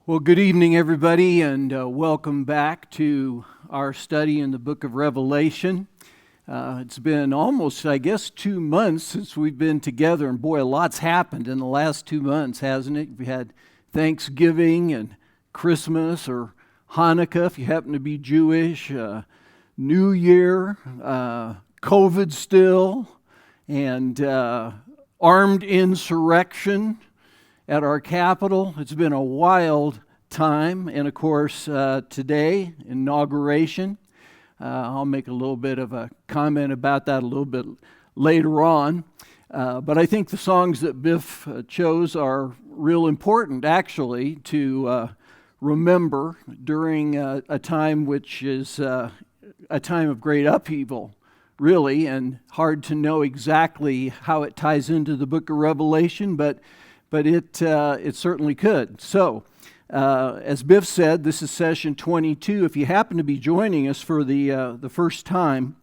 Well, good evening, everybody, and welcome back to our study in the book of Revelation. It's been almost, 2 months since we've been together, and boy, a lot's happened in the last 2 months, hasn't it? We had Thanksgiving and Christmas or Hanukkah, if you happen to be Jewish, New Year, COVID still, and armed insurrection at our Capitol. It's been a wild time, and of course today, inauguration. I'll make a little bit of a comment about that a little bit later on, but I think the songs that Biff chose are real important actually to remember during a time which is a time of great upheaval, really, and hard to know exactly how it ties into the book of Revelation, but it certainly could. So, as Biff said, this is session 22. If you happen to be joining us for the first time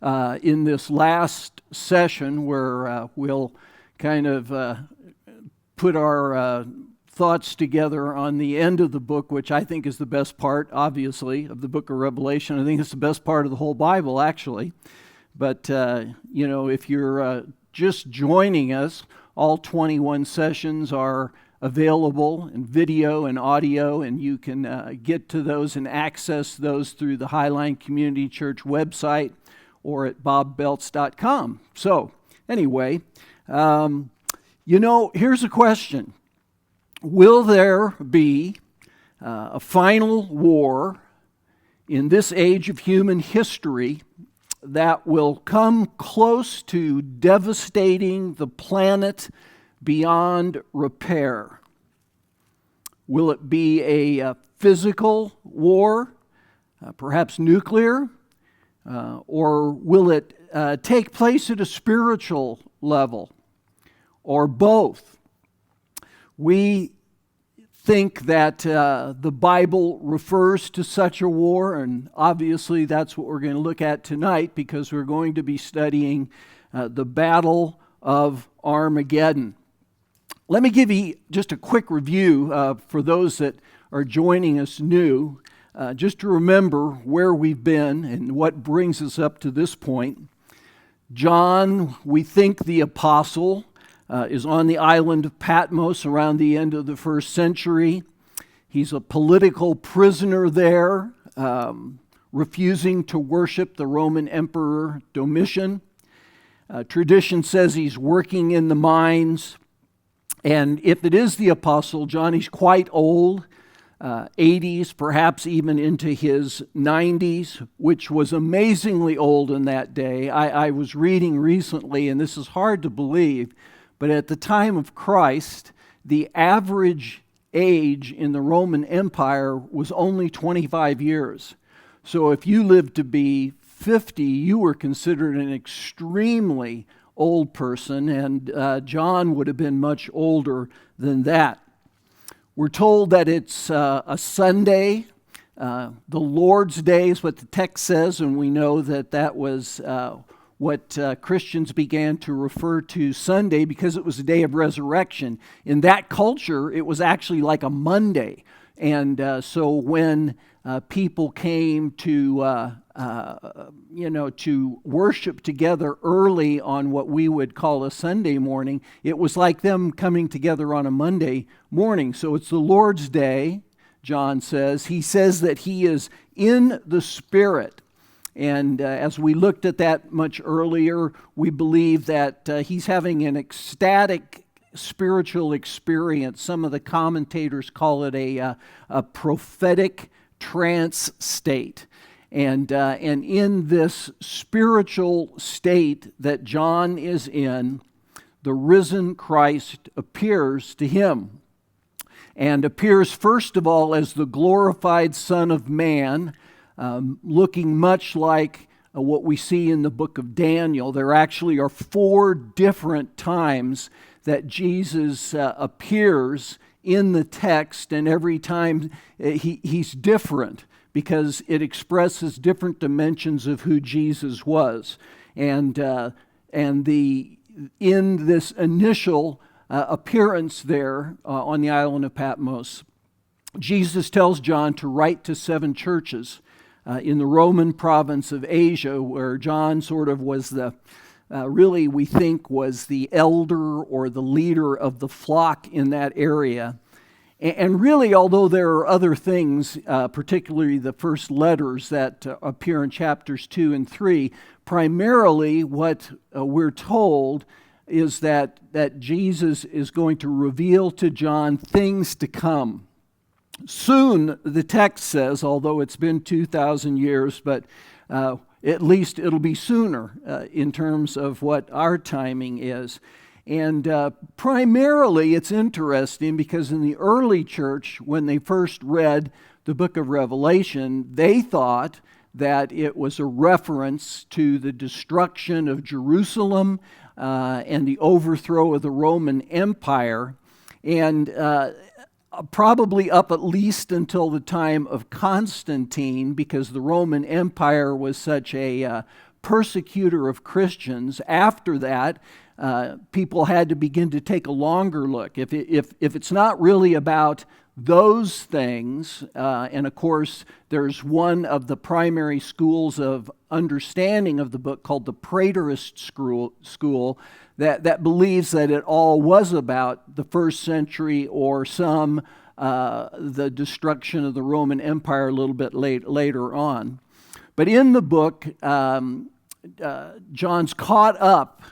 in this last session, where we'll kind of put our thoughts together on the end of the book, which I think is the best part, obviously, of the book of Revelation. I think it's the best part of the whole Bible, actually. But if you're just joining us, all 21 sessions are available in video and audio, and you can get to those and access those through the Highline Community Church website or at bobbeltz.com. So, anyway, here's a question. Will there be a final war in this age of human history that will come close to devastating the planet beyond repair? Will it be a physical war, perhaps nuclear, or will it take place at a spiritual level, or both? We think that the Bible refers to such a war, and obviously that's what we're going to look at tonight, because we're going to be studying the Battle of Armageddon. Let me give you just a quick review for those that are joining us new, just to remember where we've been and what brings us up to this point. John, we think the apostle, is on the island of Patmos around the end of the first century. He's a political prisoner there, refusing to worship the Roman Emperor Domitian. Tradition says he's working in the mines. And if it is the apostle John, he's quite old, 80s, perhaps even into his 90s, which was amazingly old in that day. I was reading recently, and this is hard to believe, but at the time of Christ, the average age in the Roman Empire was only 25 years. So if you lived to be 50, you were considered an extremely old person, and John would have been much older than that. We're told that it's a Sunday. The Lord's Day is what the text says, and we know that that was what Christians began to refer to Sunday because it was a day of resurrection. In that culture, it was actually like a Monday. And so when people came to worship together early on what we would call a Sunday morning, it was like them coming together on a Monday morning. So it's the Lord's Day, John says. He says that he is in the Spirit. And as we looked at that much earlier, we believe that he's having an ecstatic spiritual experience. Some of the commentators call it a prophetic trance state. And in this spiritual state that John is in, the risen Christ appears to him, and appears first of all as the glorified Son of Man, looking much like what we see in the book of Daniel. There actually are 4 different times that Jesus appears in the text, and every time he's different because it expresses different dimensions of who Jesus was. And in this initial appearance there on the island of Patmos, Jesus tells John to write to 7 churches in the Roman province of Asia, where John sort of was really we think was the elder or the leader of the flock in that area. And really, although there are other things, particularly the first letters that appear in chapters 2 and 3, primarily what we're told is that Jesus is going to reveal to John things to come. Soon, the text says, although it's been 2,000 years, but at least it'll be sooner in terms of what our timing is. And primarily it's interesting because in the early church, when they first read the book of Revelation, they thought that it was a reference to the destruction of Jerusalem and the overthrow of the Roman Empire. And probably up at least until the time of Constantine, because the Roman Empire was such a persecutor of Christians. After that, people had to begin to take a longer look. If it's not really about those things, and of course there's one of the primary schools of understanding of the book called the Preterist school that believes that it all was about the first century or the destruction of the Roman Empire a little bit later on. But in the book, John's caught up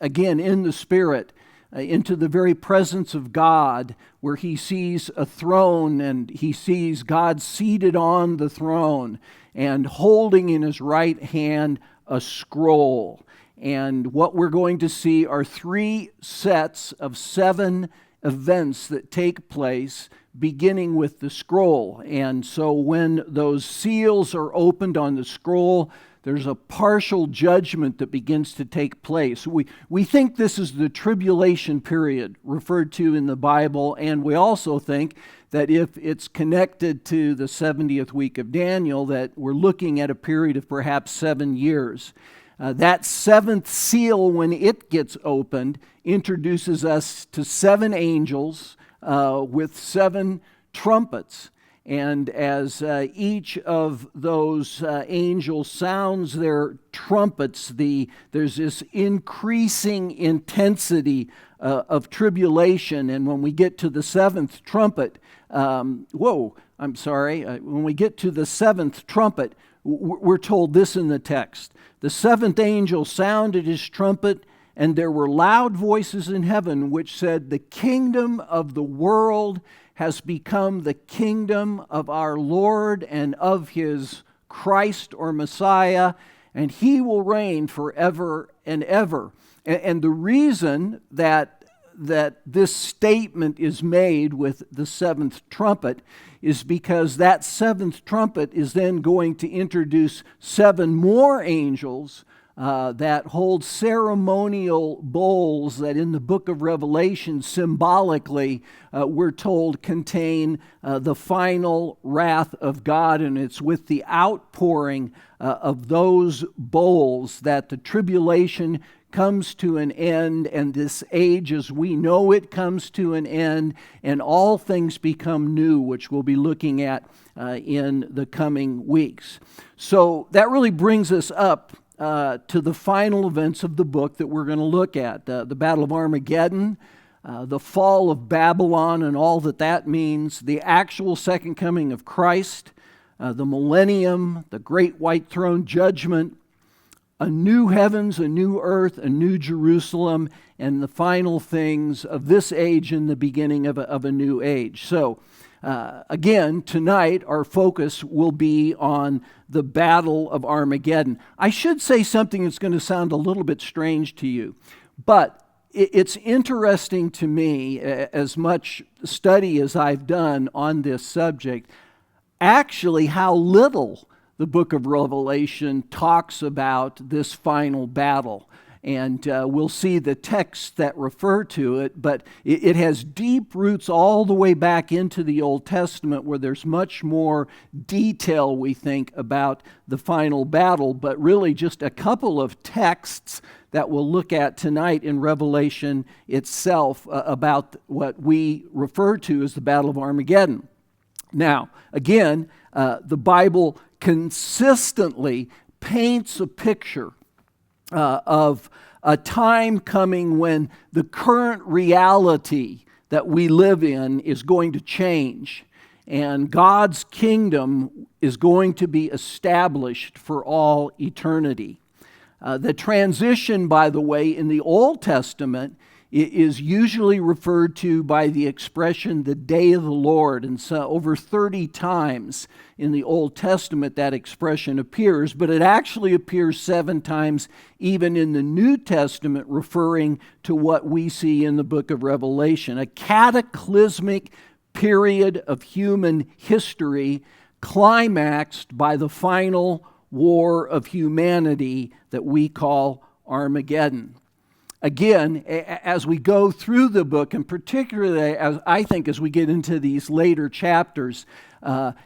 again in the Spirit into the very presence of God, where he sees a throne and he sees God seated on the throne and holding in his right hand a scroll. And what we're going to see are 3 sets of 7 events that take place, beginning with the scroll. And so when those seals are opened on the scroll, there's a partial judgment that begins to take place. We think this is the tribulation period referred to in the Bible, and we also think that if it's connected to the 70th week of Daniel, that we're looking at a period of perhaps 7 years. That 7th seal, when it gets opened, introduces us to 7 angels with 7 trumpets. And as each of those angels sounds their trumpets, there's this increasing intensity of tribulation. And when we get to the 7th trumpet, when we get to the 7th trumpet, we're told this in the text. The 7th angel sounded his trumpet, and there were loud voices in heaven which said, "The kingdom of the world has become the kingdom of our Lord and of his Christ or Messiah, and he will reign forever and ever." And the reason that this statement is made with the 7th trumpet is because that 7th trumpet is then going to introduce 7 more angels that hold ceremonial bowls that in the book of Revelation symbolically we're told contain the final wrath of God, and it's with the outpouring of those bowls that the tribulation comes to an end, and this age as we know it comes to an end, and all things become new, which we'll be looking at in the coming weeks. So that really brings us up to the final events of the book that we're going to look at. The Battle of Armageddon, the fall of Babylon and all that means, the actual second coming of Christ, the millennium, the great white throne judgment, a new heavens, a new earth, a new Jerusalem, and the final things of this age and the beginning of a new age. So, again, tonight our focus will be on the Battle of Armageddon. I should say something that's going to sound a little bit strange to you, but it's interesting to me, as much study as I've done on this subject, actually how little the book of Revelation talks about this final battle. And we'll see the texts that refer to it, but it has deep roots all the way back into the Old Testament, where there's much more detail, we think, about the final battle, but really just a couple of texts that we'll look at tonight in Revelation itself about what we refer to as the Battle of Armageddon. Now, again, the Bible consistently paints a picture of a time coming when the current reality that we live in is going to change, and God's kingdom is going to be established for all eternity. The transition, by the way, in the Old Testament is usually referred to by the expression the day of the Lord, and so over 30 times in the Old Testament that expression appears, but it actually appears 7 times even in the New Testament, referring to what we see in the book of Revelation, a cataclysmic period of human history climaxed by the final war of humanity that we call Armageddon. Again, as we go through the book, and particularly as we get into these later chapters,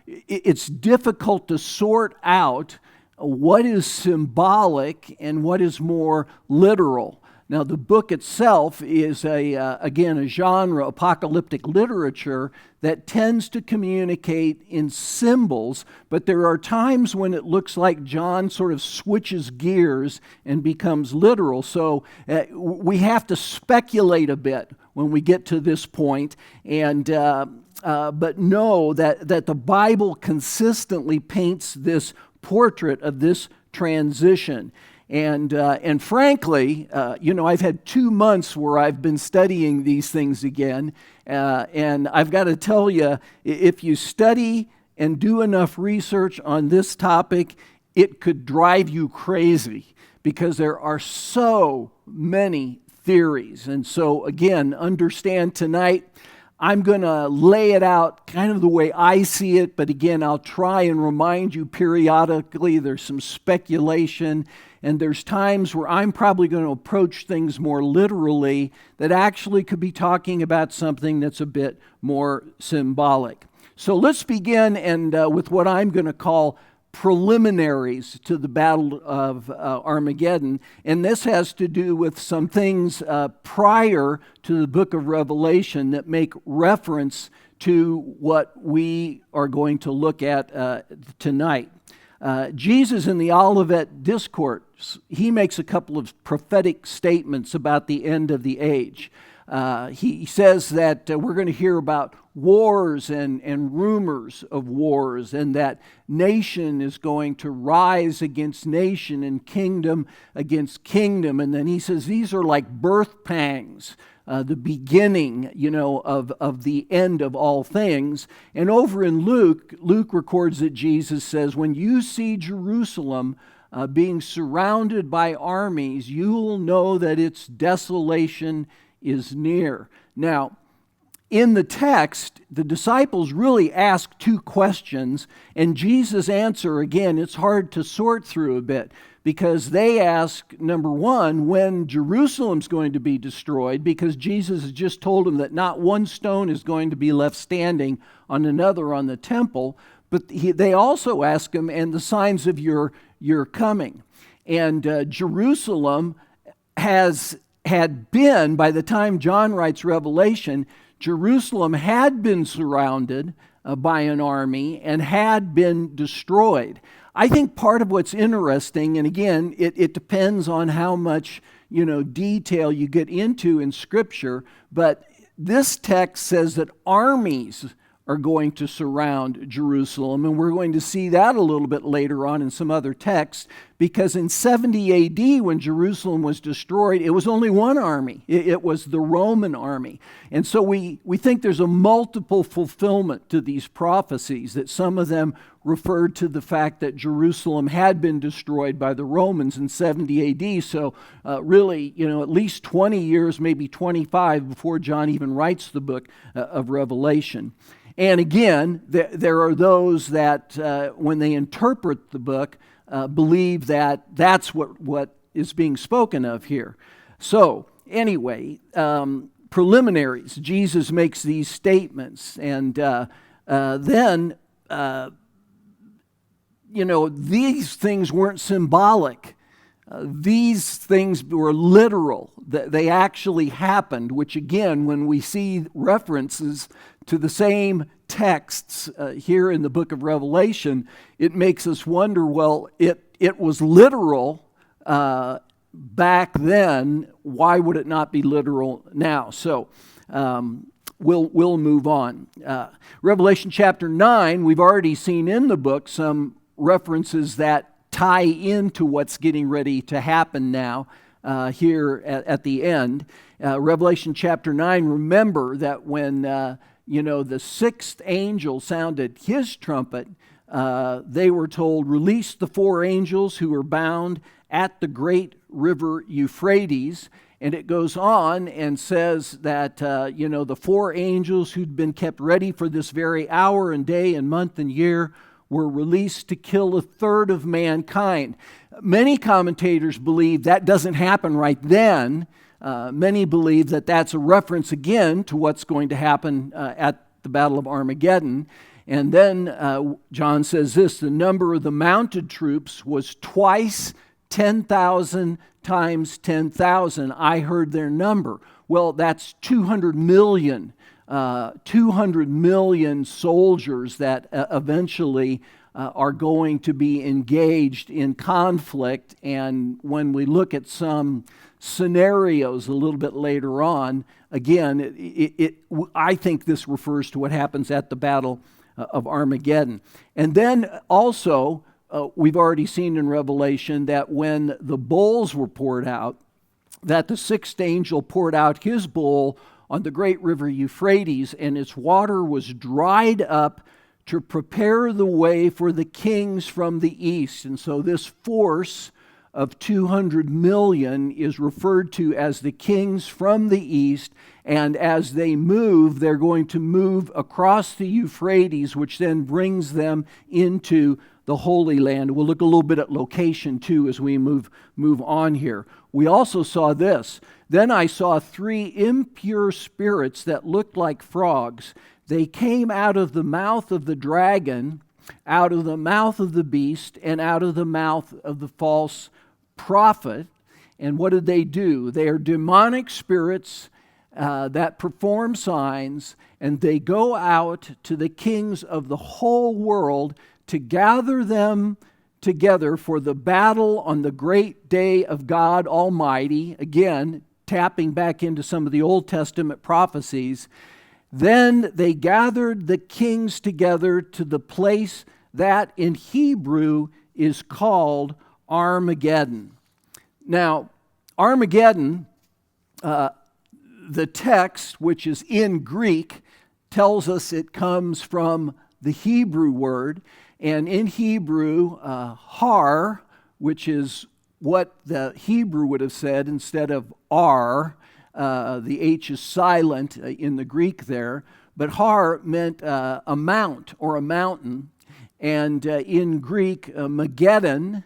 it's difficult to sort out what is symbolic and what is more literal. Now, the book itself is, again, a genre, apocalyptic literature, that tends to communicate in symbols, but there are times when it looks like John sort of switches gears and becomes literal. So we have to speculate a bit when we get to this point, but know that the Bible consistently paints this portrait of this transition. And frankly, I've had 2 months where I've been studying these things again, and I've got to tell you, if you study and do enough research on this topic, it could drive you crazy because there are so many theories. And so again, understand tonight, I'm going to lay it out kind of the way I see it, but again, I'll try and remind you periodically there's some speculation, and there's times where I'm probably going to approach things more literally that actually could be talking about something that's a bit more symbolic. So let's begin with what I'm going to call preliminaries to the Battle of Armageddon. And this has to do with some things prior to the book of Revelation that make reference to what we are going to look at tonight. Jesus in the Olivet Discourse, he makes a couple of prophetic statements about the end of the age. He says that we're going to hear about wars and rumors of wars, and that nation is going to rise against nation and kingdom against kingdom. And then he says these are like birth pangs, the beginning, of the end of all things. And over in Luke records that Jesus says, when you see Jerusalem being surrounded by armies, you will know that its desolation is near. Now, in the text, the disciples really ask 2 questions, and Jesus' answer, again, it's hard to sort through a bit, because they ask, number 1, when Jerusalem's going to be destroyed, because Jesus has just told them that not one stone is going to be left standing on another on the temple, but they also ask him, and the signs of your coming. And Jerusalem had been, by the time John writes Revelation, Jerusalem had been surrounded by an army and had been destroyed. I think part of what's interesting, and again, it depends on how much detail you get into in Scripture, but this text says that armies are going to surround Jerusalem, and we're going to see that a little bit later on in some other texts, because in 70 AD, when Jerusalem was destroyed, it was only one army. It was the Roman army. And so we think there's a multiple fulfillment to these prophecies, that some of them referred to the fact that Jerusalem had been destroyed by the Romans in 70 AD. So really, at least 20 years, maybe 25, before John even writes the book of Revelation. And again, there are those that, when they interpret the book, believe that that's what is being spoken of here. So, anyway, preliminaries. Jesus makes these statements, and then, these things weren't symbolic. These things were literal. They actually happened, which again, when we see references to the same texts here in the book of Revelation, it makes us wonder, well, it was literal back then. Why would it not be literal now? So we'll move on. Revelation chapter 9, we've already seen in the book some references that tie into what's getting ready to happen now here at the end. Revelation chapter 9, remember that when the sixth angel sounded his trumpet, they were told, release the four angels who were bound at the great river Euphrates. And it goes on and says that, the four angels who'd been kept ready for this very hour and day and month and year were released to kill a third of mankind. Many commentators believe that doesn't happen right then. Many believe that that's a reference again to what's going to happen at the Battle of Armageddon. And then John says this, the number of the mounted troops was twice 10,000 times 10,000. I heard their number. Well, that's 200 million. 200 million soldiers that eventually are going to be engaged in conflict. And when we look at some scenarios a little bit later on, again, I think this refers to what happens at the Battle of Armageddon. And then also, we've already seen in Revelation that when the bowls were poured out, that the sixth angel poured out his bowl on the great river Euphrates, and its water was dried up to prepare the way for the kings from the east. And so this force of 200 million is referred to as the kings from the east, and as they move, they're going to move across the Euphrates, which then brings them into the Holy Land. We'll look a little bit at location too as we move on here. We also saw this. Then I saw three impure spirits that looked like frogs. They came out of the mouth of the dragon, out of the mouth of the beast, and out of the mouth of the false prophet. And what did they do? They are demonic spirits that perform signs, and they go out to the kings of the whole world to gather them together for the battle on the great day of God Almighty. Again, tapping back into some of the Old Testament prophecies. Then they gathered the kings together to the place that in Hebrew is called Armageddon. Now, Armageddon, the text, which is in Greek, tells us it comes from the Hebrew word. And in Hebrew, har, which is what the Hebrew would have said instead of ar, the H is silent in the Greek there, but har meant a mount or a mountain. And in Greek, Mageddon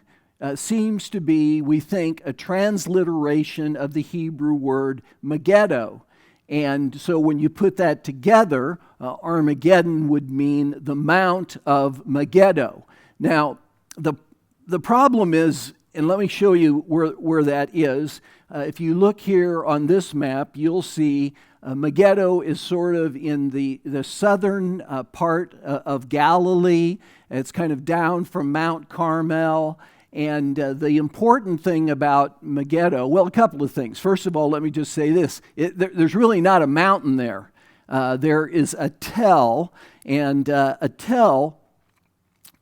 seems to be, we think, a transliteration of the Hebrew word Megiddo. And so when you put that together, Armageddon would mean the Mount of Megiddo. Now, the problem is, and let me show you where that is. If you look here on this map, you'll see Megiddo is sort of in the southern part of Galilee. It's kind of down from Mount Carmel. And the important thing about Megiddo, well, a couple of things. First of all, let me just say this. There's really not a mountain there. There is a tell, and a tell,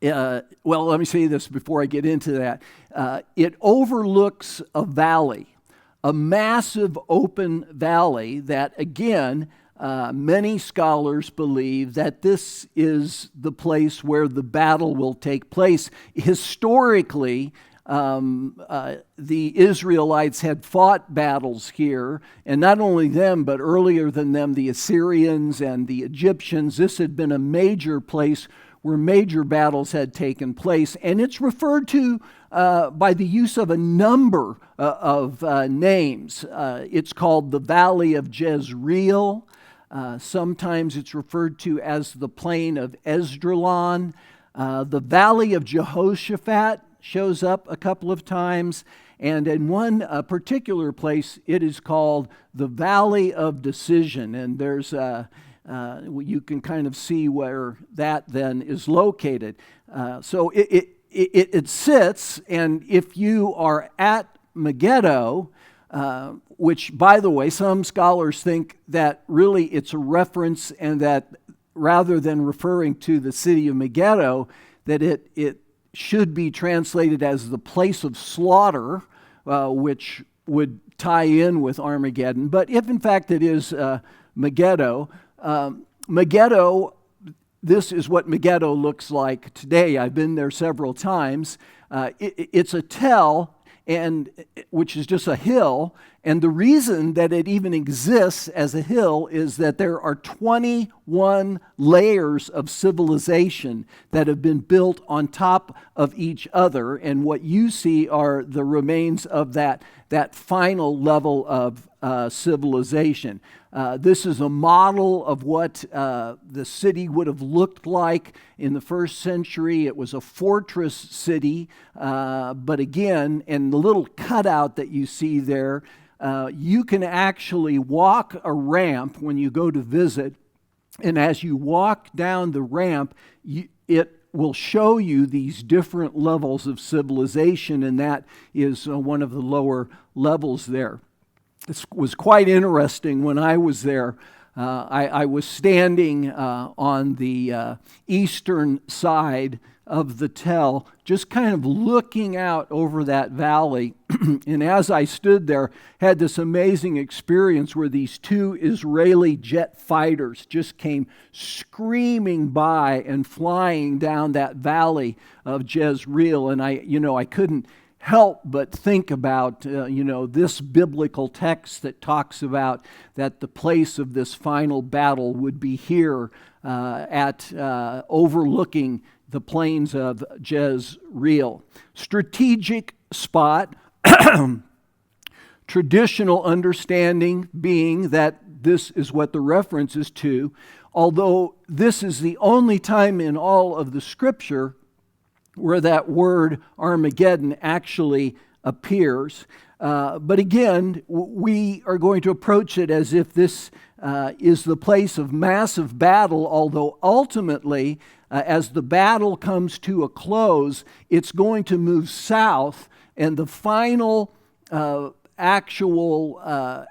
well, let me say this before I get into that. It overlooks a valley, a massive open valley that, again, many scholars believe that this is the place where the battle will take place. Historically, the Israelites had fought battles here, and not only them, but earlier than them, the Assyrians and the Egyptians. This had been a major place where major battles had taken place, and it's referred to by the use of a number of names. It's called the Valley of Jezreel. Sometimes it's referred to as the plain of Esdraelon. The Valley of Jehoshaphat shows up a couple of times. And in one particular place, it is called the Valley of Decision. And there's you can kind of see where that then is located. So it sits, and if you are at Megiddo, which, by the way, some scholars think that really it's a reference, and that rather than referring to the city of Megiddo, that it should be translated as the place of slaughter, which would tie in with Armageddon. But if in fact it is Megiddo, Megiddo, this is what Megiddo looks like today. I've been there several times. It's a tell, and which is just a hill, and the reason that it even exists as a hill is that there are 21 layers of civilization that have been built on top of each other, and what you see are the remains of that final level of civilization. This is a model of what the city would have looked like in the first century. It was a fortress city, but again, and the little cutout that you see there, you can actually walk a ramp when you go to visit, and as you walk down the ramp, it will show you these different levels of civilization, and that is one of the lower levels there. This was quite interesting when I was there. I was standing on the eastern side of the tell, just kind of looking out over that valley. And as I stood there, had this amazing experience where these two Israeli jet fighters just came screaming by and flying down that valley of Jezreel. And I couldn't help but think about, this biblical text that talks about that the place of this final battle would be here at overlooking the plains of Jezreel. Strategic spot, traditional understanding being that this is what the reference is to, although this is the only time in all of the Scripture where that word Armageddon actually appears. But again, we are going to approach it as if this is the place of massive battle, although ultimately, as the battle comes to a close, it's going to move south, and the final actual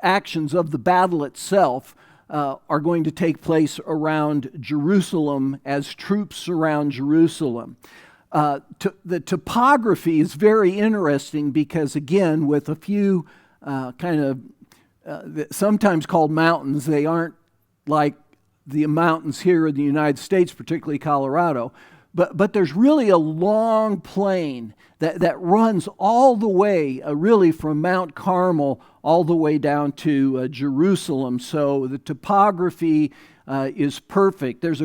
actions of the battle itself are going to take place around Jerusalem as troops surround Jerusalem. The topography is very interesting because, again, with a few sometimes called mountains, they aren't like the mountains here in the United States, particularly Colorado, but there's really a long plain that runs all the way, really from Mount Carmel all the way down to Jerusalem. So the topography is perfect. There's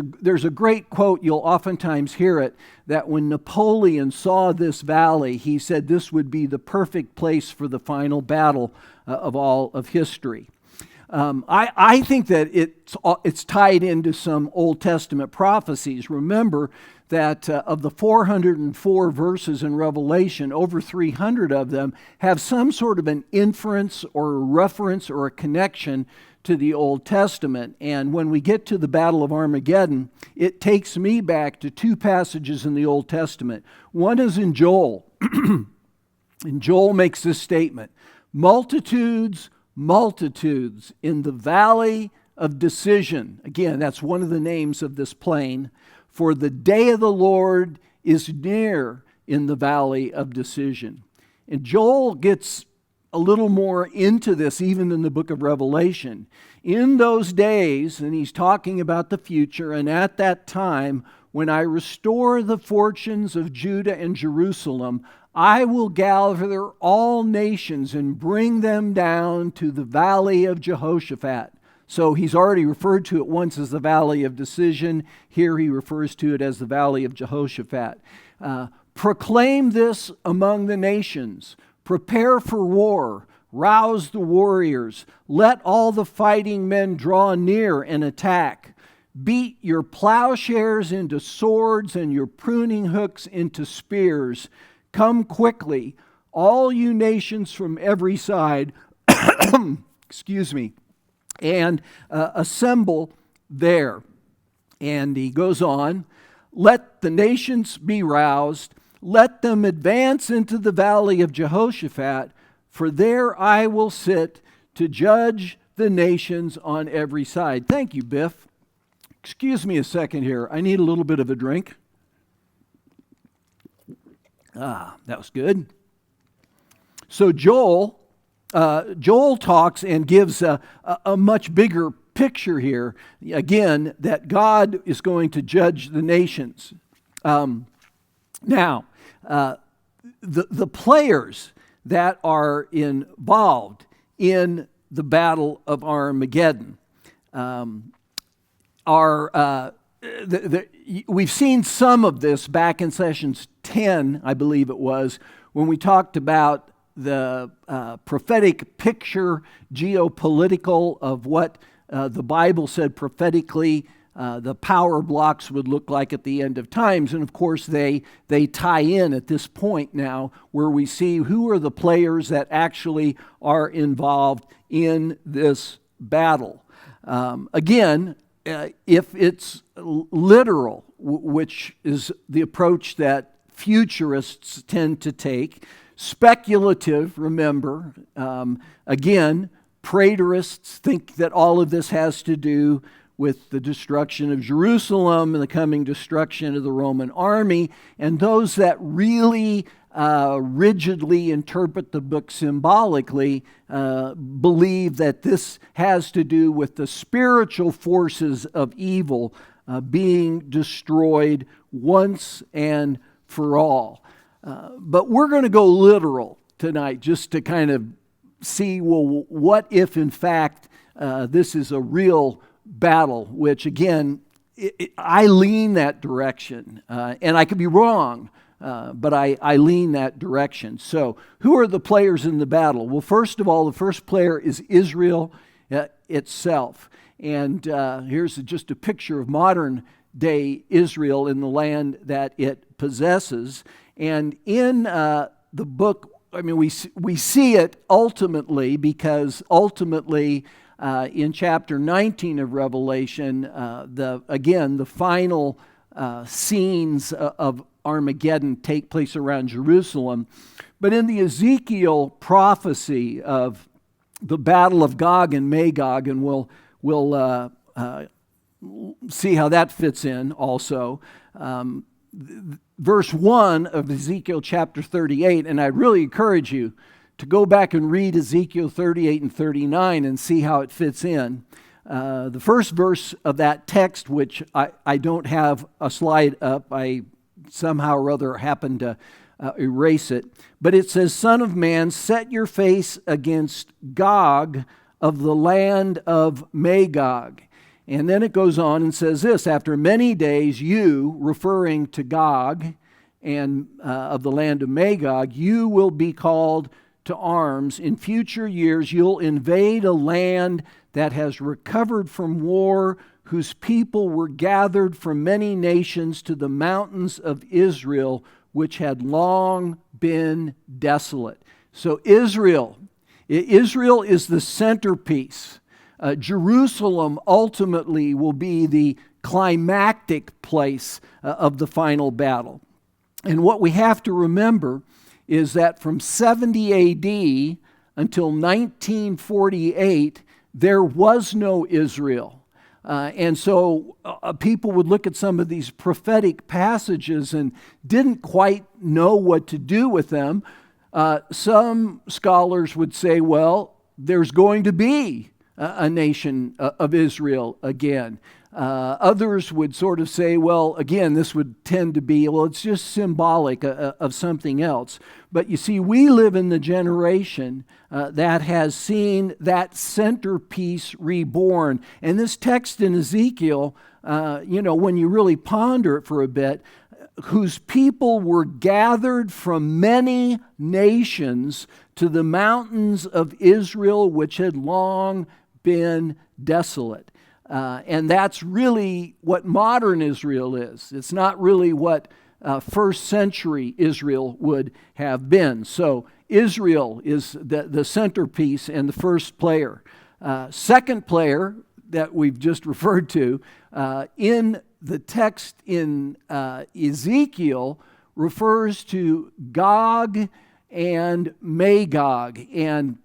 a great quote, you'll oftentimes hear it, that when Napoleon saw this valley, he said this would be the perfect place for the final battle of all of history. I think that it's tied into some Old Testament prophecies. Remember that of the 404 verses in Revelation, over 300 of them have some sort of an inference or a reference or a connection to the Old Testament. And when we get to the Battle of Armageddon, it takes me back to two passages in the Old Testament. One is in Joel. And Joel makes this statement: multitudes in the valley of decision. Again, that's one of the names of this plain. For the day of the Lord is near in the valley of decision. And Joel gets a little more into this even in the book of Revelation. In those days, and he's talking about the future, and at that time, when I restore the fortunes of Judah and Jerusalem, I will gather all nations and bring them down to the valley of Jehoshaphat. So he's already referred to it once as the valley of decision. Here he refers to it as the valley of Jehoshaphat. Proclaim this among the nations. Prepare for war. Rouse the warriors. Let all the fighting men draw near and attack. Beat your plowshares into swords and your pruning hooks into spears. Come quickly, all you nations from every side, excuse me, and assemble there. And he goes on, let the nations be roused, let them advance into the valley of Jehoshaphat, for there I will sit to judge the nations on every side. Thank you, Biff. Excuse me a second here. I need a little bit of a drink. That was good. So Joel talks and gives a much bigger picture here, again, that God is going to judge the nations. Now, the players that are involved in the Battle of Armageddon we've seen some of this back in sessions 10, I believe it was, when we talked about the prophetic picture, geopolitical, of what the Bible said prophetically the power blocks would look like at the end of times. And of course, they tie in at this point now where we see who are the players that actually are involved in this battle. Again, if it's literal, which is the approach that futurists tend to take, speculative, remember, again, preterists think that all of this has to do with the destruction of Jerusalem and the coming destruction of the Roman army, and those that really rigidly interpret the book symbolically believe that this has to do with the spiritual forces of evil being destroyed once and for all. But we're going to go literal tonight just to kind of see, well, what if in fact this is a real battle, which again, I lean that direction, and I could be wrong, but I lean that direction. So who are the players in the battle? Well, first of all, the first player is Israel itself. And here's just a picture of modern day Israel in the land that it possesses. And in the book, I mean, we see it ultimately, because ultimately in chapter 19 of Revelation, the final scenes of Armageddon take place around Jerusalem. But in the Ezekiel prophecy of the battle of Gog and Magog, and we'll see how that fits in also, verse 1 of Ezekiel chapter 38, and I really encourage you to go back and read Ezekiel 38 and 39 and see how it fits in. The first verse of that text, which I don't have a slide up, I somehow or other happened to erase it, but it says, Son of man, set your face against Gog of the land of Magog. And then it goes on and says this, after many days you, referring to Gog and of the land of Magog, you will be called to arms. In future years you'll invade a land that has recovered from war, whose people were gathered from many nations to the mountains of Israel, which had long been desolate. So Israel is the centerpiece. Jerusalem ultimately will be the climactic place of the final battle. And what we have to remember is that from 70 AD until 1948, there was no Israel. And so people would look at some of these prophetic passages and didn't quite know what to do with them. Some scholars would say, well, there's going to be a nation of Israel again. Others would sort of say, well, again, this would tend to be, well, it's just symbolic of something else. But you see, we live in the generation that has seen that centerpiece reborn. And this text in Ezekiel, when you really ponder it for a bit, whose people were gathered from many nations to the mountains of Israel, which had long been desolate. And that's really what modern Israel is. It's not really what first century Israel would have been. So Israel is the centerpiece and the first player. Second player that we've just referred to in the text in Ezekiel refers to Gog and Magog. And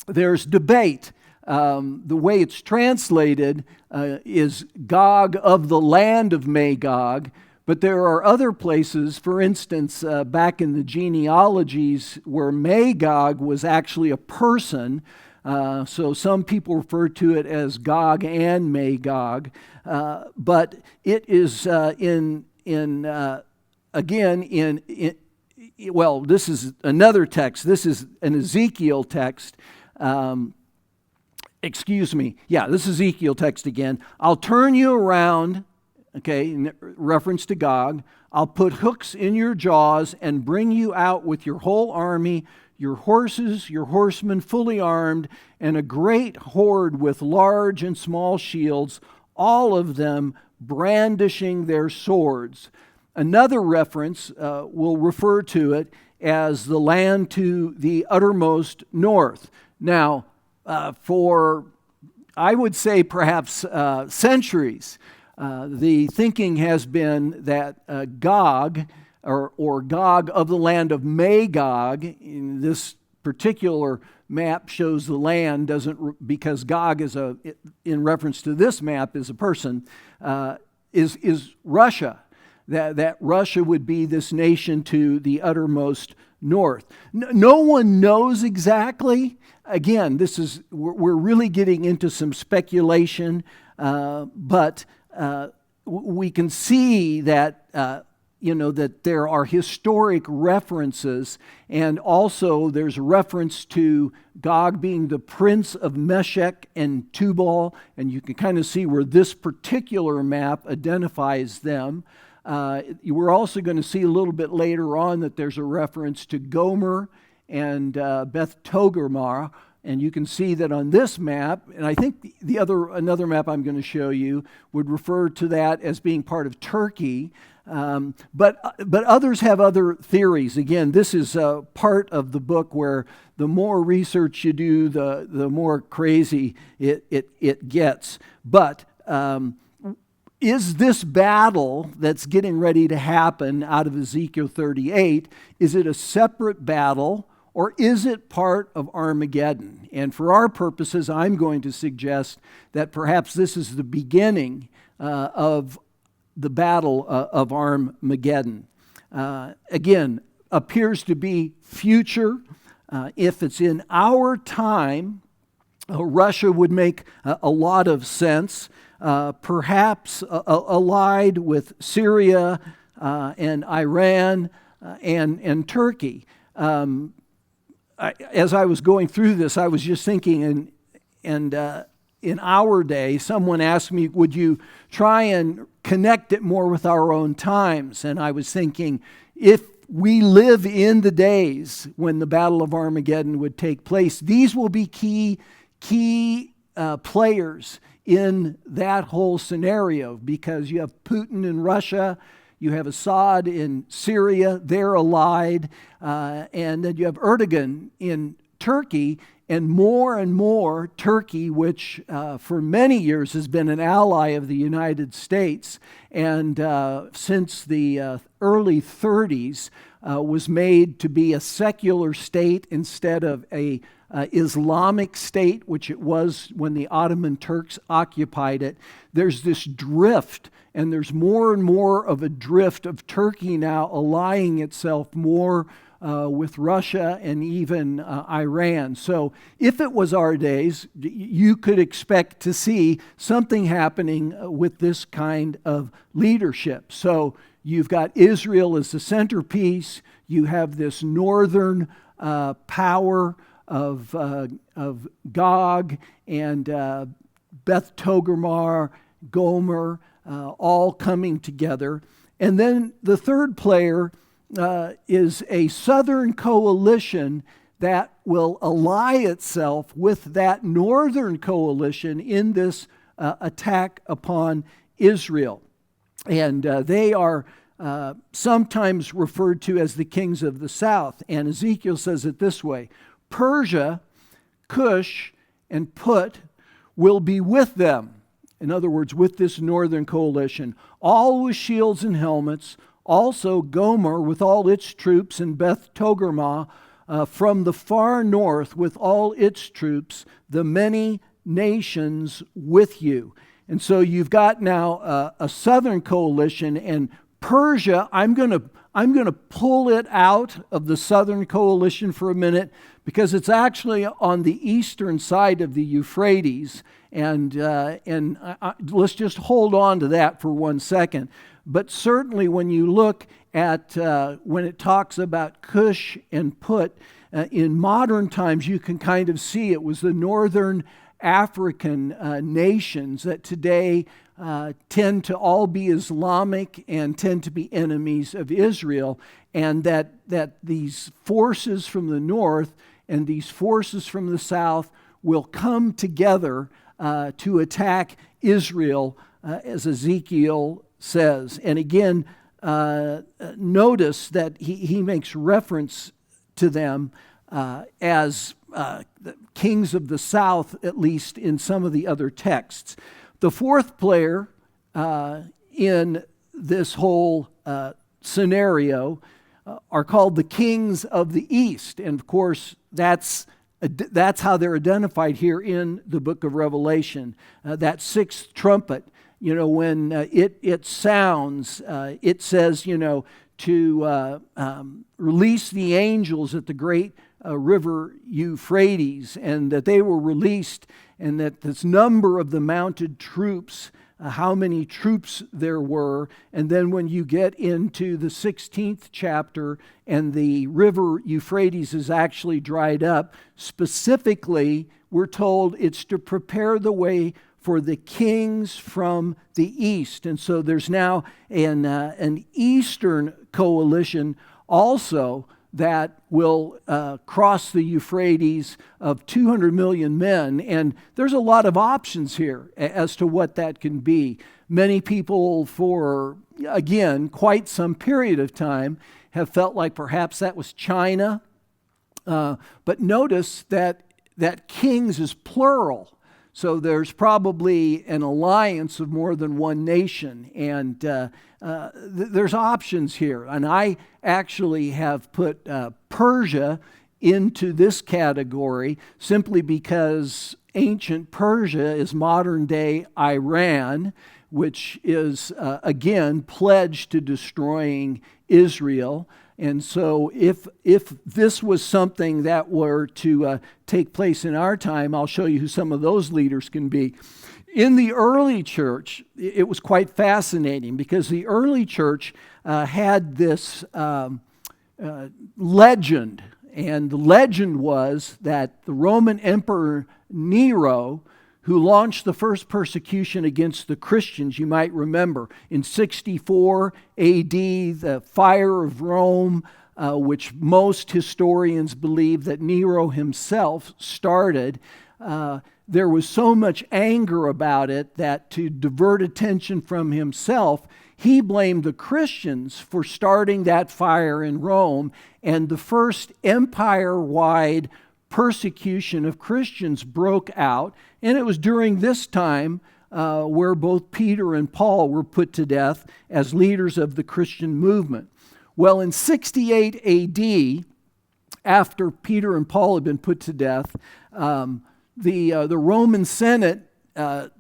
there's debate. The way it's translated is Gog of the land of Magog, but there are other places, for instance, back in the genealogies where Magog was actually a person. So some people refer to it as Gog and Magog, but it is well, this is another text. This is an Ezekiel text. This is Ezekiel text again. I'll turn you around, okay, in reference to Gog. I'll put hooks in your jaws and bring you out with your whole army, your horses, your horsemen fully armed, and a great horde with large and small shields, all of them brandishing their swords. Another reference will refer to it as the land to the uttermost north. Now, for, I would say, perhaps centuries, the thinking has been that Gog, or Gog of the land of Magog, in this particular map shows the land, because Gog is in reference to this map, is a person, is Russia. That Russia would be this nation to the uttermost north. No one knows exactly. Again, we're really getting into some speculation, but we can see that that there are historic references, and also there's a reference to Gog being the prince of Meshech and Tubal, and you can kind of see where this particular map identifies them. We're also going to see a little bit later on that there's a reference to Gomer and Beth Togarmah, and you can see that on this map, and I think another map I'm going to show you would refer to that as being part of Turkey, but others have other theories. Again, this is part of the book where the more research you do, the more crazy it gets. But is this battle that's getting ready to happen out of Ezekiel 38, is it a separate battle, or is it part of Armageddon? And for our purposes, I'm going to suggest that perhaps this is the beginning of the battle of Armageddon. Again, appears to be future. If it's in our time, Russia would make a lot of sense. Perhaps allied with Syria and Iran and Turkey. As I was going through this, I was just thinking, and in our day, someone asked me, would you try and connect it more with our own times? And I was thinking, if we live in the days when the Battle of Armageddon would take place, these will be key players in that whole scenario, because you have Putin in Russia, you have Assad in Syria, they're allied, and then you have Erdogan in Turkey, and more Turkey, which for many years has been an ally of the United States, and since the early 30s was made to be a secular state instead of a Islamic state, which it was when the Ottoman Turks occupied it. There's this drift, and there's more and more of a drift of Turkey now allying itself more with Russia and even Iran. So if it was our days, you could expect to see something happening with this kind of leadership. So you've got Israel as the centerpiece. You have this northern power of Gog and Beth Togarmah, Gomer, all coming together. And then the third player is a southern coalition that will ally itself with that northern coalition in this attack upon Israel. And they are sometimes referred to as the kings of the south. And Ezekiel says it this way: Persia, Cush, and Put will be with them. In other words, with this northern coalition, all with shields and helmets, also Gomer with all its troops, and Beth Togarmah from the far north with all its troops, the many nations with you. And so you've got now a southern coalition, and Persia, I'm going to pull it out of the southern coalition for a minute, because it's actually on the eastern side of the Euphrates, and let's just hold on to that for 1 second. But certainly when you look at when it talks about Cush and Put, in modern times you can kind of see it was the northern African nations that today tend to all be Islamic and tend to be enemies of Israel, and that these forces from the north and these forces from the south will come together to attack Israel, as Ezekiel says. And again, notice that he makes reference to them as the kings of the south, at least in some of the other texts. The fourth player in this whole scenario are called the kings of the east. And of course, that's how they're identified here in the book of Revelation. That sixth trumpet, when it sounds, it says, to release the angels at the great river Euphrates, and that they were released, and that this number of the mounted troops, how many troops there were. And then when you get into the 16th chapter and the river Euphrates is actually dried up, specifically we're told it's to prepare the way for the kings from the east. And so there's now an eastern coalition also that will cross the Euphrates of 200 million men. And there's a lot of options here as to what that can be. Many people for, again, quite some period of time have felt like perhaps that was China. But notice that kings is plural. So there's probably an alliance of more than one nation, and there's options here. And I actually have put Persia into this category simply because ancient Persia is modern-day Iran, which is, again, pledged to destroying Israel. And so if this was something that were to take place in our time, I'll show you who some of those leaders can be. In the early church, it was quite fascinating because the early church had this legend. And the legend was that the Roman Emperor Nero, who launched the first persecution against the Christians, you might remember, in 64 AD, the fire of Rome, which most historians believe that Nero himself started. There was so much anger about it that to divert attention from himself, he blamed the Christians for starting that fire in Rome, and the first empire-wide persecution of Christians broke out. And it was during this time where both Peter and Paul were put to death as leaders of the Christian movement. Well, in 68 AD, after Peter and Paul had been put to death, the Roman Senate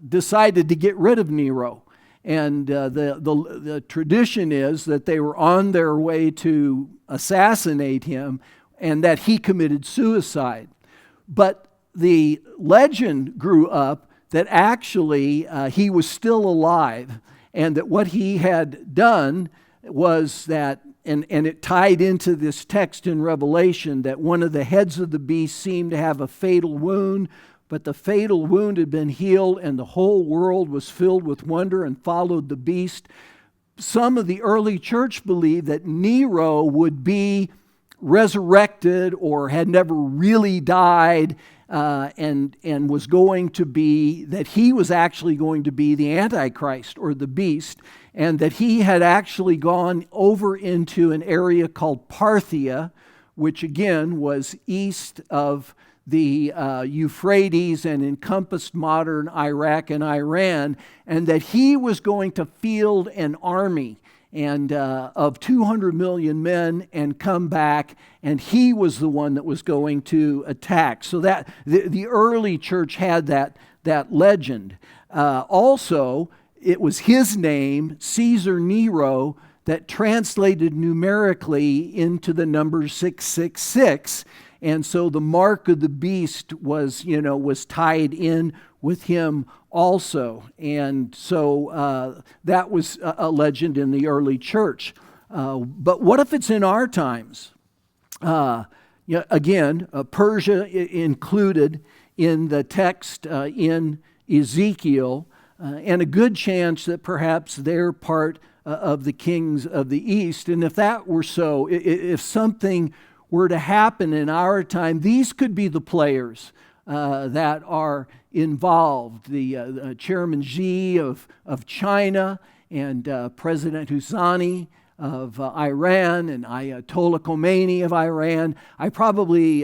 decided to get rid of Nero. And the tradition is that they were on their way to assassinate him and that he committed suicide. But the legend grew up that actually he was still alive, and that what he had done was that, and it tied into this text in Revelation, that one of the heads of the beast seemed to have a fatal wound, but the fatal wound had been healed, and the whole world was filled with wonder and followed the beast. Some of the early church believed that Nero would be resurrected or had never really died, and was going to be, that he was actually going to be the Antichrist or the beast, and that he had actually gone over into an area called Parthia, which again was east of the Euphrates and encompassed modern Iraq and Iran, and that he was going to field an army and of 200 million men and come back, and he was the one that was going to attack. So that the early church had that legend. Also, it was his name, Caesar Nero, that translated numerically into the number 666. And so the mark of the beast was tied in with him also. And so that was a legend in the early church. But what if it's in our times? Again, Persia included in the text in Ezekiel, and a good chance that perhaps they're part of the kings of the East. And if that were so, if something were to happen in our time, these could be the players that are involved. The Chairman Xi of China, and President Husseini of Iran, and Ayatollah Khomeini of Iran. I probably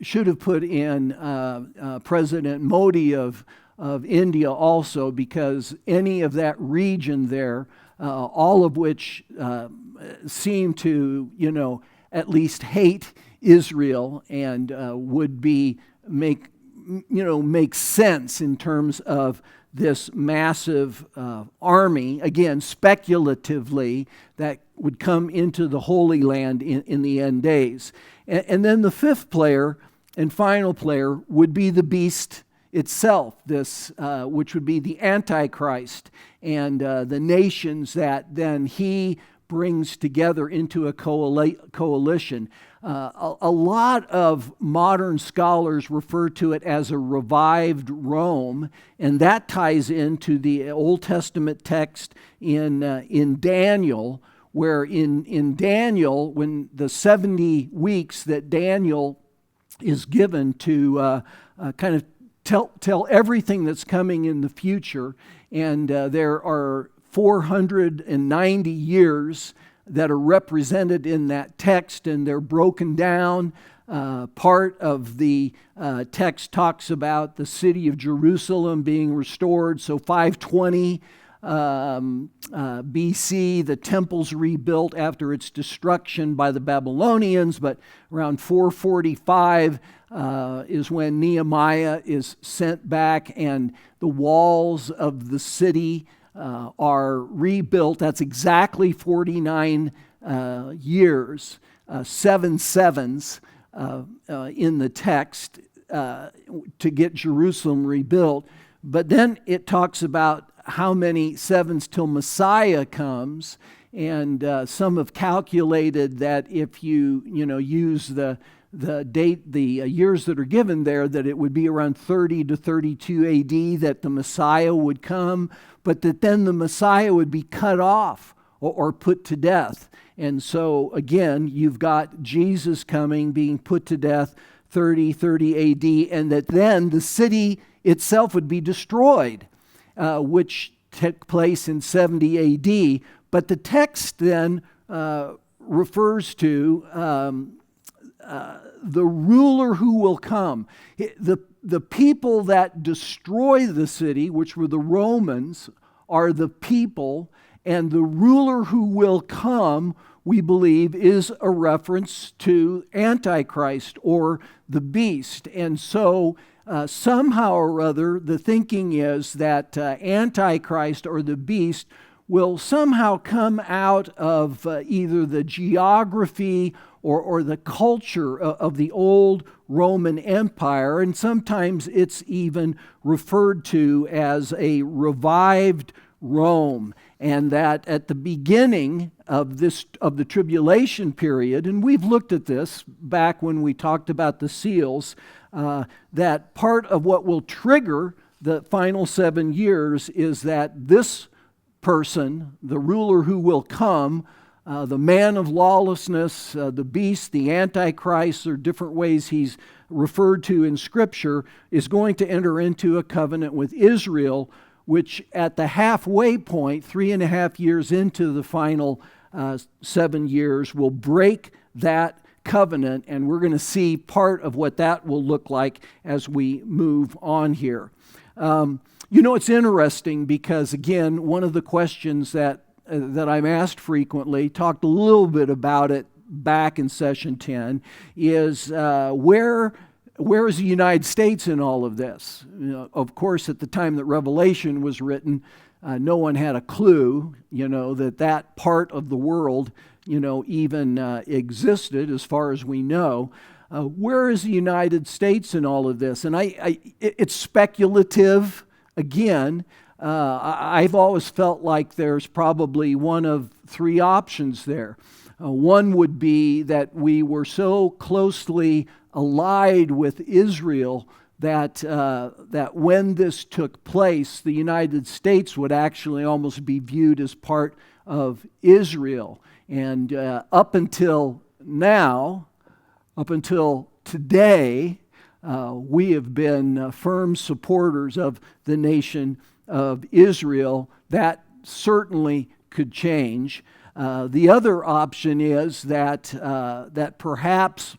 should have put in President Modi of India also, because any of that region there, all of which seem to, at least hate Israel, and would make sense in terms of this massive army, again, speculatively, that would come into the Holy Land in the end days. And then the fifth player and final player would be the beast itself, this which would be the Antichrist, and the nations that then he brings together into a coalition. A lot of modern scholars refer to it as a revived Rome, and that ties into the Old Testament text in Daniel, where in Daniel, when the 70 weeks that Daniel is given to kind of tell everything that's coming in the future, and there are 490 years that are represented in that text, and they're broken down. Part of the text talks about the city of Jerusalem being restored. So 520 BC, the temple's rebuilt after its destruction by the Babylonians, but around 445 is when Nehemiah is sent back, and the walls of the city are rebuilt. That's exactly 49 years, 7 sevens in the text to get Jerusalem rebuilt. But then it talks about how many sevens till Messiah comes, and some have calculated that if you use the date, the years that are given there, that it would be around 30 to 32 AD that the Messiah would come, but that then the Messiah would be cut off or put to death. And so again, you've got Jesus coming, being put to death 30 AD, and that then the city itself would be destroyed, which took place in 70 AD. But the text then refers to the ruler who will come. The people that destroy the city, which were the Romans, are the people, and the ruler who will come, we believe, is a reference to Antichrist or the beast. And so somehow or other, the thinking is that Antichrist or the beast will somehow come out of either the geography or the culture of the old Roman Empire, and sometimes it's even referred to as a revived Rome, and that at the beginning of the tribulation period, and we've looked at this back when we talked about the seals, that part of what will trigger the final 7 years is that this person, the ruler who will come, the man of lawlessness, the beast, the Antichrist, or different ways he's referred to in Scripture, is going to enter into a covenant with Israel, which at the halfway point, 3.5 years into the final 7 years, will break that covenant, and we're going to see part of what that will look like as we move on here. It's interesting because, again, one of the questions that I'm asked frequently, talked a little bit about it back in session 10, is where is the United States in all of this? Of course, at the time that Revelation was written, no one had a clue, that part of the world, even existed as far as we know. Where is the United States in all of this? And it's speculative. Again, I've always felt like there's probably one of three options there. One would be that we were so closely allied with Israel that when this took place, the United States would actually almost be viewed as part of Israel. And up until now, up until today, we have been firm supporters of the nation of Israel. That certainly could change. The other option is that perhaps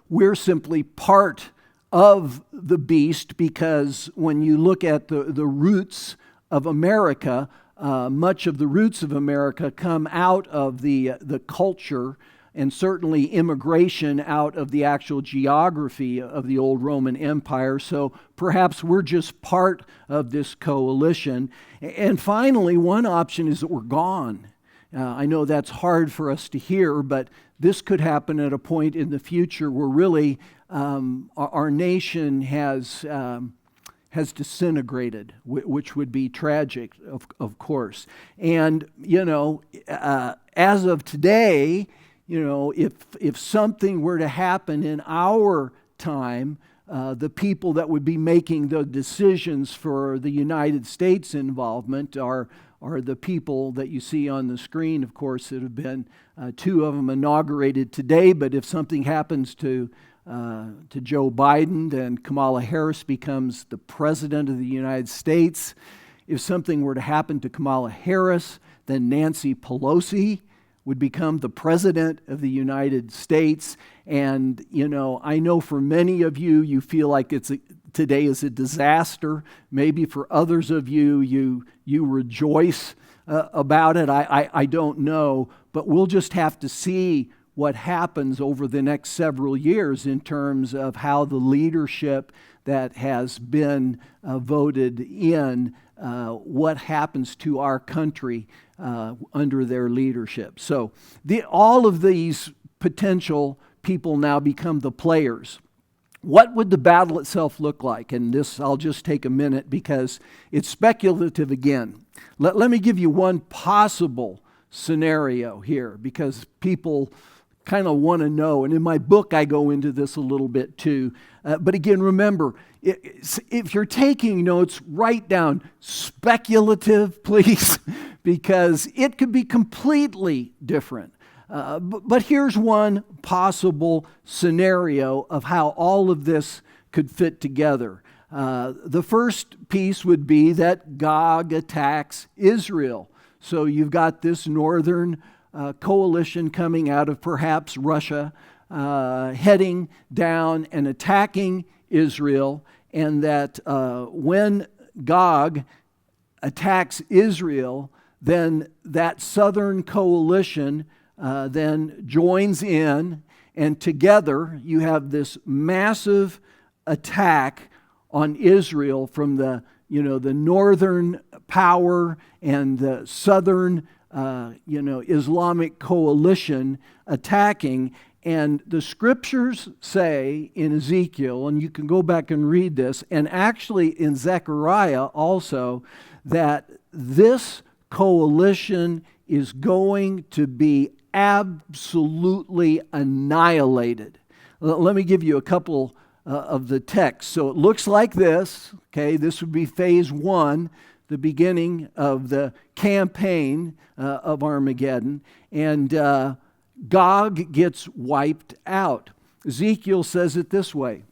we're simply part of the beast, because when you look at the roots of America, much of the roots of America come out of the culture, and certainly immigration out of the actual geography of the old Roman Empire. So perhaps we're just part of this coalition. And finally, one option is that we're gone. I know that's hard for us to hear, but this could happen at a point in the future where really our nation has disintegrated, which would be tragic, of course. And, as of today, if something were to happen in our time, the people that would be making the decisions for the United States involvement are the people that you see on the screen. Of course, that have been two of them inaugurated today. But if something happens to Joe Biden, then Kamala Harris becomes the president of the United States. If something were to happen to Kamala Harris, then Nancy Pelosi would become the president of the United States. And, I know for many of you, you feel like today is a disaster. Maybe for others of you, you rejoice about it. I don't know. But we'll just have to see what happens over the next several years in terms of how the leadership that has been voted in, what happens to our country under their leadership. So all of these potential people now become the players. What would the battle itself look like? And this, I'll just take a minute because it's speculative again. Let me give you one possible scenario here, because people kind of want to know. And in my book, I go into this a little bit too. But again, remember, if you're taking notes, write down speculative, please, because it could be completely different. But here's one possible scenario of how all of this could fit together. The first piece would be that Gog attacks Israel. So you've got this northern coalition coming out of perhaps Russia, heading down and attacking Israel, and that when Gog attacks Israel, then that southern coalition then joins in, and together you have this massive attack on Israel from the northern power and the southern Islamic coalition attacking. And the scriptures say in Ezekiel, and you can go back and read this, and actually in Zechariah also, that this coalition is going to be absolutely annihilated. Let me give you a couple of the texts. So it looks like this. Okay, this would be phase 1, the beginning of the campaign of Armageddon. And Gog gets wiped out. Ezekiel says it this way: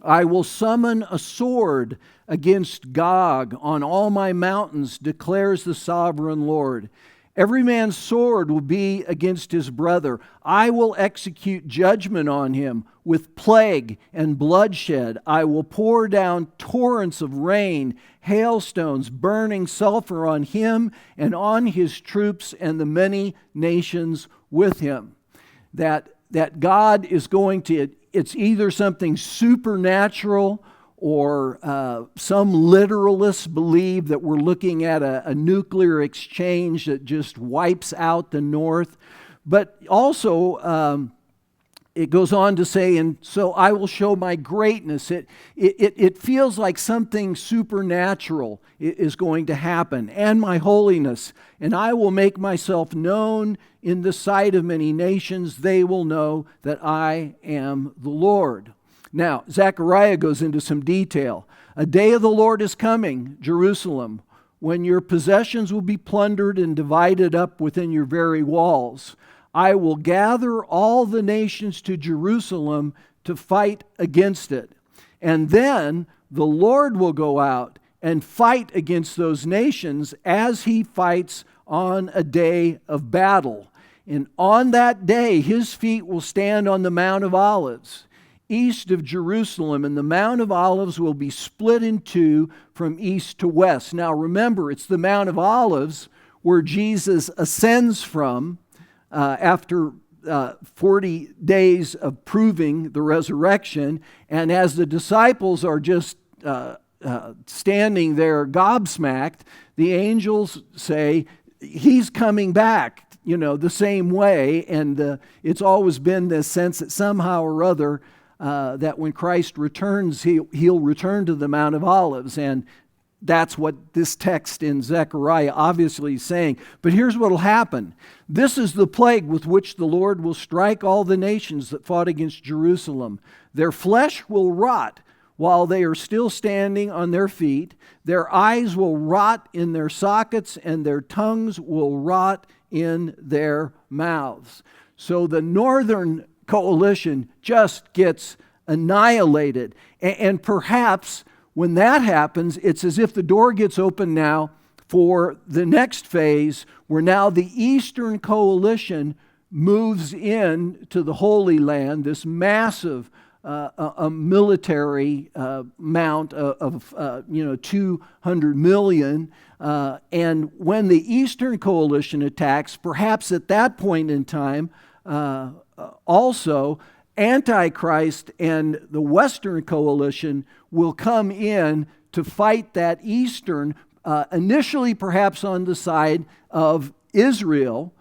I will summon a sword against Gog on all my mountains, declares the sovereign Lord, Every man's sword will be against his brother. I will execute judgment on him with plague and bloodshed. I will pour down torrents of rain, hailstones, burning sulfur on him and on his troops and the many nations with him. That God is going to, it's either something supernatural, or some literalists believe that we're looking at a nuclear exchange that just wipes out the North. But also, it goes on to say, and so I will show my greatness. It feels like something supernatural is going to happen, and my holiness. And I will make myself known in the sight of many nations. They will know that I am the Lord. Now, Zechariah goes into some detail. A day of the Lord is coming, Jerusalem, when your possessions will be plundered and divided up within your very walls. I will gather all the nations to Jerusalem to fight against it. And then the Lord will go out and fight against those nations as he fights on a day of battle. And on that day, his feet will stand on the Mount of Olives, east of Jerusalem, and the Mount of Olives will be split in two from east to west. Now remember, it's the Mount of Olives where Jesus ascends from after 40 days of proving the resurrection. And as the disciples are just standing there gobsmacked, the angels say, he's coming back, the same way. And it's always been this sense that somehow or other that when Christ returns, he'll return to the Mount of Olives. And that's what this text in Zechariah obviously is saying. But here's what will happen. This is the plague with which the Lord will strike all the nations that fought against Jerusalem. Their flesh will rot while they are still standing on their feet. Their eyes will rot in their sockets, and their tongues will rot in their mouths. So the northern coalition just gets annihilated. And perhaps when that happens, it's as if the door gets open now for the next phase, where now the Eastern coalition moves in to the Holy Land, this massive military amount of 200 million. And when the Eastern coalition attacks, perhaps at that point in time, also, Antichrist and the Western coalition will come in to fight that Eastern, initially perhaps on the side of Israel,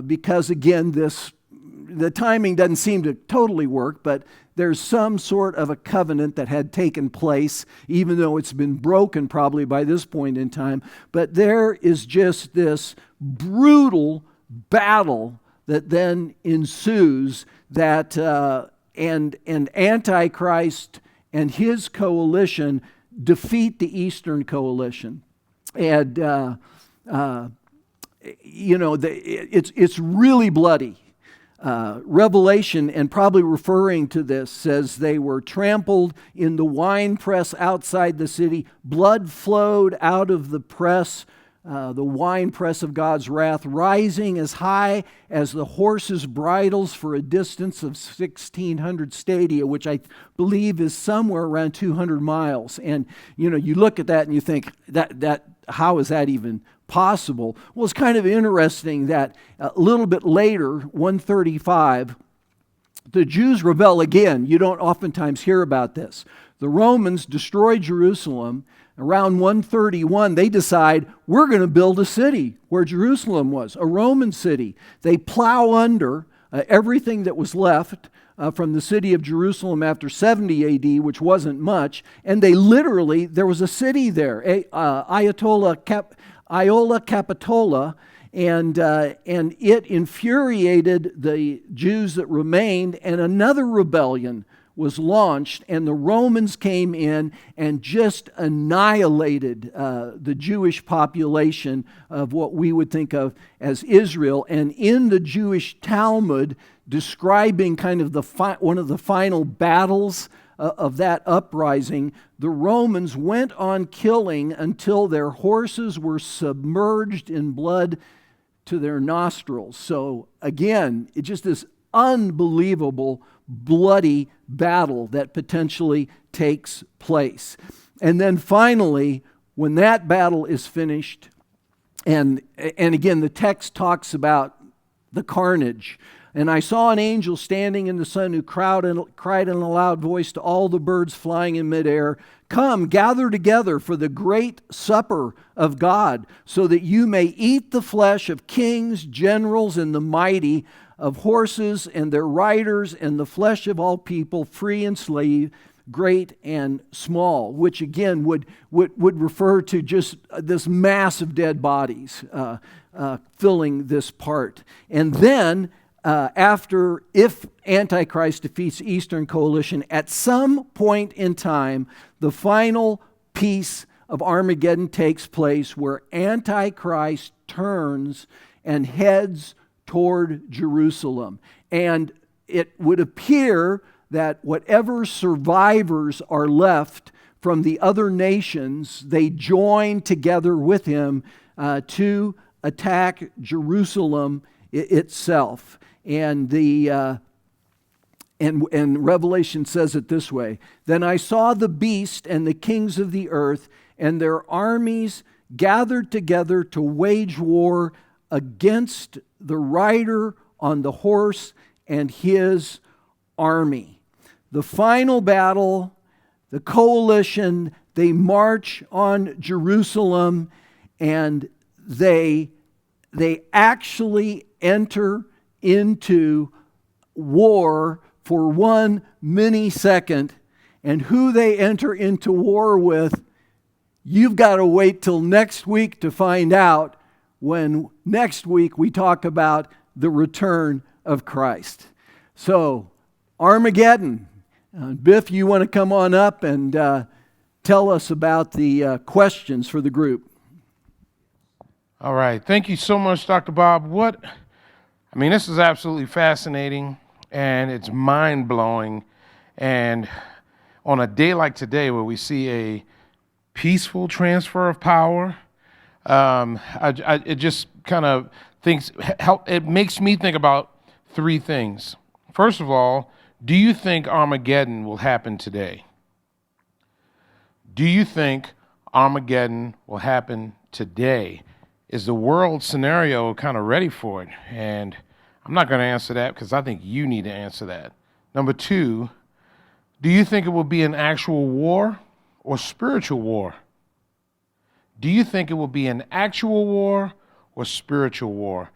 because again, the timing doesn't seem to totally work, but there's some sort of a covenant that had taken place, even though it's been broken probably by this point in time. But there is just this brutal battle that then ensues, that and Antichrist and his coalition defeat the Eastern coalition. And it's really bloody. Revelation, and probably referring to this, says they were trampled in the winepress outside the city. Blood flowed out of the press, the winepress of God's wrath, rising as high as the horses' bridles for a distance of 1,600 stadia, which I believe is somewhere around 200 miles. And, you look at that and you think, that how is that even possible? Well, it's kind of interesting that a little bit later, 135, the Jews rebel again. You don't oftentimes hear about this. The Romans destroy Jerusalem. Around 131, they decide, we're going to build a city where Jerusalem was, a Roman city. They plow under everything that was left from the city of Jerusalem after 70 A.D., which wasn't much, and there was a city there, Iola Capitola, and it infuriated the Jews that remained, and another rebellion was launched, and the Romans came in and just annihilated the Jewish population of what we would think of as Israel. And in the Jewish Talmud, describing kind of one of the final battles of that uprising, the Romans went on killing until their horses were submerged in blood to their nostrils. So again, it's just this unbelievable, bloody battle that potentially takes place. And then finally, when that battle is finished, and again, the text talks about the carnage. And I saw an angel standing in the sun who cried in a loud voice to all the birds flying in midair, "Come, gather together for the great supper of God, so that you may eat the flesh of kings, generals, and the mighty, of horses and their riders, and the flesh of all people, free and slave, great and small," which again would refer to just this mass of dead bodies filling this part. And then if Antichrist defeats the Eastern Coalition, at some point in time, the final piece of Armageddon takes place where Antichrist turns and heads toward Jerusalem. And it would appear that whatever survivors are left from the other nations, they join together with him to attack Jerusalem itself. And and Revelation says it this way: "Then I saw the beast and the kings of the earth and their armies gathered together to wage war against the rider on the horse and his army." The final battle, the coalition, they march on Jerusalem, and they actually enter into war for 1 millisecond. And who they enter into war with, you've got to wait till next week to find out, when next week we talk about the return of Christ. So, Armageddon. Biff, you want to come on up and tell us about the questions for the group? All right. Thank you so much, Dr. Bob. This is absolutely fascinating, and it's mind-blowing. And on a day like today, where we see a peaceful transfer of power, it just kind of it makes me think about three things. First of all, do you think Armageddon will happen today? Do you think Armageddon will happen today? Is the world scenario kind of ready for it? And I'm not going to answer that because I think you need to answer that. Number two, do you think it will be an actual war or spiritual war? Do you think it will be an actual war or spiritual war?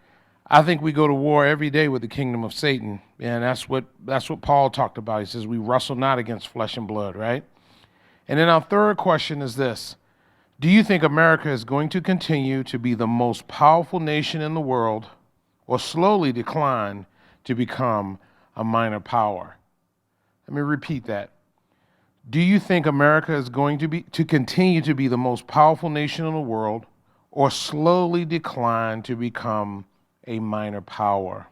I think we go to war every day with the kingdom of Satan, and that's what Paul talked about. He says we wrestle not against flesh and blood, right? And then our third question is this: do you think America is going to continue to be the most powerful nation in the world, or slowly decline to become a minor power? Let me repeat that. Do you think America is going to continue to be the most powerful nation in the world, or slowly decline to become a minor power?